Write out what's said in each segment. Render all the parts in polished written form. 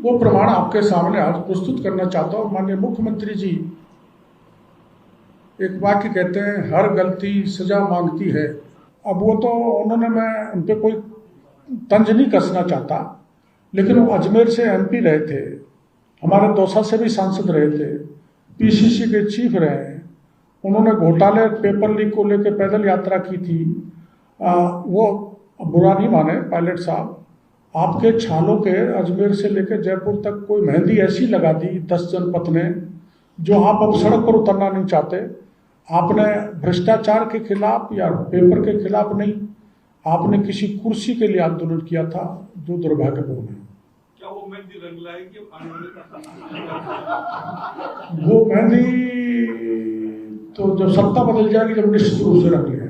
वो प्रमाण आपके सामने आज प्रस्तुत करना चाहता हूँ। माननीय मुख्यमंत्री जी एक वाक्य कहते हैं, हर गलती सजा मांगती है। अब वो तो उन्होंने, मैं उन पर कोई तंज नहीं कसना चाहता, लेकिन वो अजमेर से एमपी रहे थे, हमारे दौसा से भी सांसद रहे थे, पीसीसी के चीफ रहे। उन्होंने घोटाले पेपर लीक को लेकर पैदल यात्रा की थी। वो बुरा नहीं माने पायलट साहब, आपके छालों के अजमेर से लेकर जयपुर तक कोई मेहंदी ऐसी लगा दी 10 जनपद ने, जो आप अब सड़क पर उतरना नहीं चाहते। आपने भ्रष्टाचार के खिलाफ या पेपर के खिलाफ नहीं, आपने किसी कुर्सी के लिए आंदोलन किया था, जो दुर्भाग्यपूर्ण है। क्या वो मेहंदी रंग लाएगी? वो मेहंदी तो जब सत्ता बदल जाएगी, जब निश्चित रूप से रंग लिया।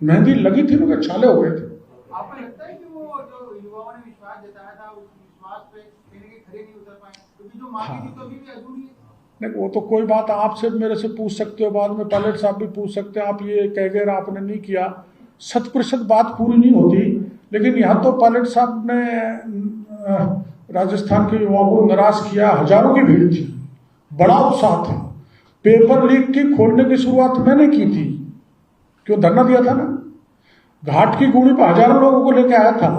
मेहंदी लगी थी, उनके छाले हो गए थे। आपको लगता है कि वो जो युवाओं ने विश्वास जताया था, उस विश्वास पे कहीं ना कहीं खड़े नहीं उतर पाए, क्योंकि जो मांगी थी तो अभी भी अधूरी है? नहीं, वो तो कोई बात आपसे मेरे से पूछ सकते हो, बाद में पायलट साहब भी पूछ सकते हैं, आप ये कह गए आपने नहीं किया। 100% बात पूरी नहीं होती, लेकिन यहाँ तो पायलट साहब ने राजस्थान के युवाओं को निराश किया। हजारों की भीड़ थी, बड़ा उत्साह था। पेपर लीक की खोलने की शुरुआत मैंने की थी, क्यों धरना दिया था ना, घाट की गुड़ी पर हजारों लोगों को लेकर आया था।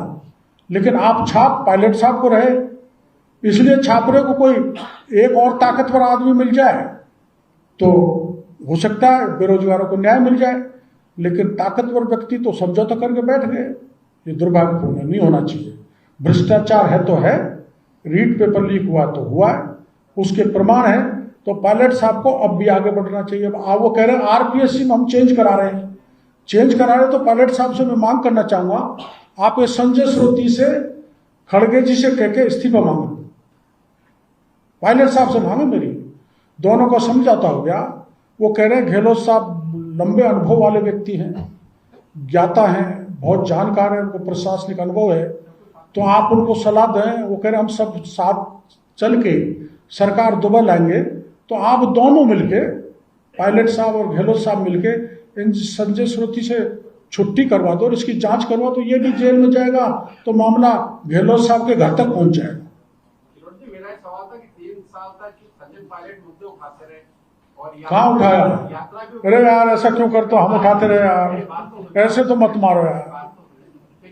लेकिन आप छाप पायलट साहब को रहे, इसलिए छापरे को कोई एक और ताकतवर आदमी मिल जाए तो हो सकता है बेरोजगारों को न्याय मिल जाए, लेकिन ताकतवर व्यक्ति तो समझौता करके बैठ गए। ये दुर्भाग्यपूर्ण है, नहीं होना चाहिए। भ्रष्टाचार है तो है, रीट पेपर लीक हुआ तो हुआ है, उसके प्रमाण है, तो पायलट साहब को अब भी आगे बढ़ना चाहिए। अब वो कह रहे हैं आरपीएससी में हम चेंज करा रहे हैं, चेंज करा रहे, तो पायलट साहब से मैं मांग करना चाहूंगा, आप ये संजय श्रोती से खड़गे जी से कह के इस्तीफा मांगो, पायलट साहब से मांगे, मेरी दोनों को समझाता हो गया। वो कह रहे हैं गहलोत साहब लंबे अनुभव वाले व्यक्ति हैं, ज्ञाता हैं, बहुत जानकार है, उनको प्रशासनिक अनुभव है, तो आप उनको सलाह दें। वो कह रहे हैं हम सब साथ चल के सरकार दुबई लाएंगे, तो आप दोनों मिलके, पायलट साहब और गहलोत साहब मिलके इन संजय श्रोती से छुट्टी करवा दो और इसकी जांच करवा दो। ये भी जेल में जाएगा तो मामला गहलोत साहब के घर तक पहुंच जाएगा। मेरा एक सवाल था कि 3 साल तक संजय पायलट मुद्दे उठाते रहे और कहाँ उठाया? अरे यार ऐसा क्यों करते हो, हम उठाते रहे यार, ऐसे तो मत मारो यार।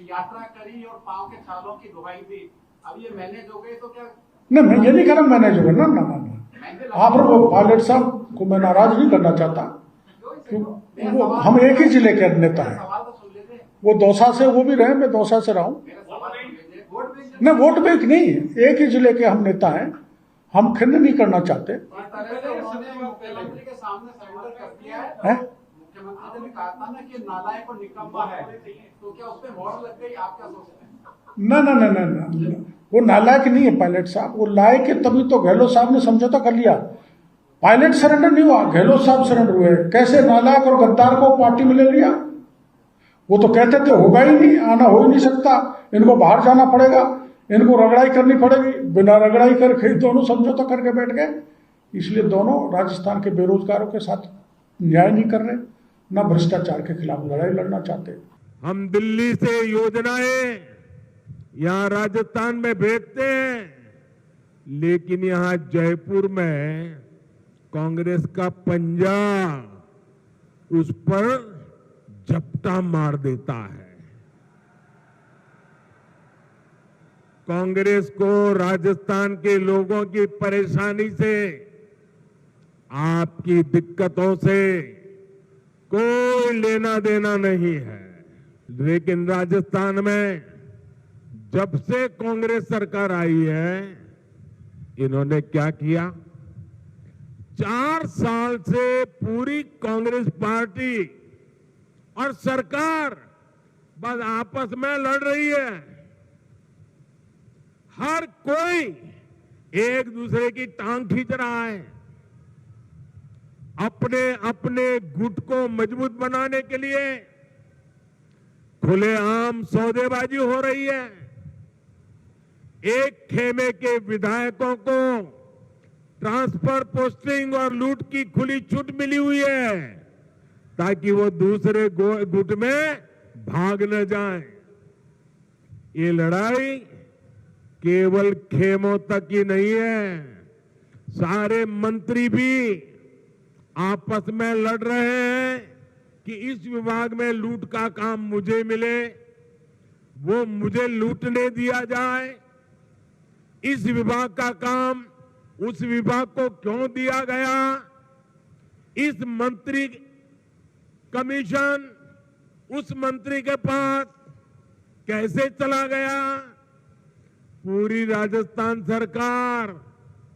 यात्रा करी और पांव के छालों की दुहाई दी, अब ये मैनेज हो गए तो क्या? नहीं, मैं ये नहीं कह रहा मैनेज हो गया ना, आप वो पायलट साहब को मैं नाराज नहीं करना चाहता, क्योंकि वो हम एक ही जिले के नेता हैं। वो दौसा से, वो भी रहे, मैं दौसा से रहा हूँ। नहीं, वोट बैंक नहीं, एक ही जिले के हम नेता हैं, हम खिन्न नहीं करना चाहते। मुख्यमंत्री के सामने सरेंडर कर दिया है। मुख्यमंत्री ने कहा था ना कि नालायक और निकम्मा है, तो क्या उसमें मोहर लग गई? आप क्या सोचते हैं? ना, वो नालायक नहीं है पायलट साहब, वो लायक है, तभी तो गहलोत साहब ने समझौता कर लिया। पायलट सरेंडर नहीं हुआ, गहलोत साहब सरेंडर हुए। कैसे नालायक और गद्दार को पार्टी में ले लिया? वो तो कहते थे होगा ही नहीं, आना हो ही नहीं सकता, इनको बाहर जाना पड़ेगा, इनको रगड़ाई करनी पड़ेगी। बिना रगड़ाई करके दोनों समझौता करके बैठ गए। इसलिए दोनों राजस्थान के बेरोजगारों के साथ न्याय नहीं कर रहे, न भ्रष्टाचार के खिलाफ लड़ाई लड़ना चाहते। हम दिल्ली से योजनाएं यहां राजस्थान में भेजते हैं, लेकिन यहां जयपुर में कांग्रेस का पंजा उस पर झपटा मार देता है। कांग्रेस को राजस्थान के लोगों की परेशानी से, आपकी दिक्कतों से कोई लेना देना नहीं है। लेकिन राजस्थान में जब से कांग्रेस सरकार आई है, इन्होंने क्या किया? 4 साल से पूरी कांग्रेस पार्टी और सरकार बस आपस में लड़ रही है। हर कोई एक दूसरे की टांग खींच रहा है, अपने अपने गुट को मजबूत बनाने के लिए खुलेआम सौदेबाजी हो रही है। एक खेमे के विधायकों को ट्रांसफर, पोस्टिंग और लूट की खुली छूट मिली हुई है, ताकि वो दूसरे गुट में भाग न जाएं। ये लड़ाई केवल खेमों तक ही नहीं है, सारे मंत्री भी आपस में लड़ रहे हैं कि इस विभाग में लूट का काम मुझे मिले, वो मुझे लूटने दिया जाए। इस विभाग का काम उस विभाग को क्यों दिया गया, इस मंत्री कमीशन उस मंत्री के पास कैसे चला गया। पूरी राजस्थान सरकार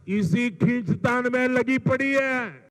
इसी खींचतान में लगी पड़ी है।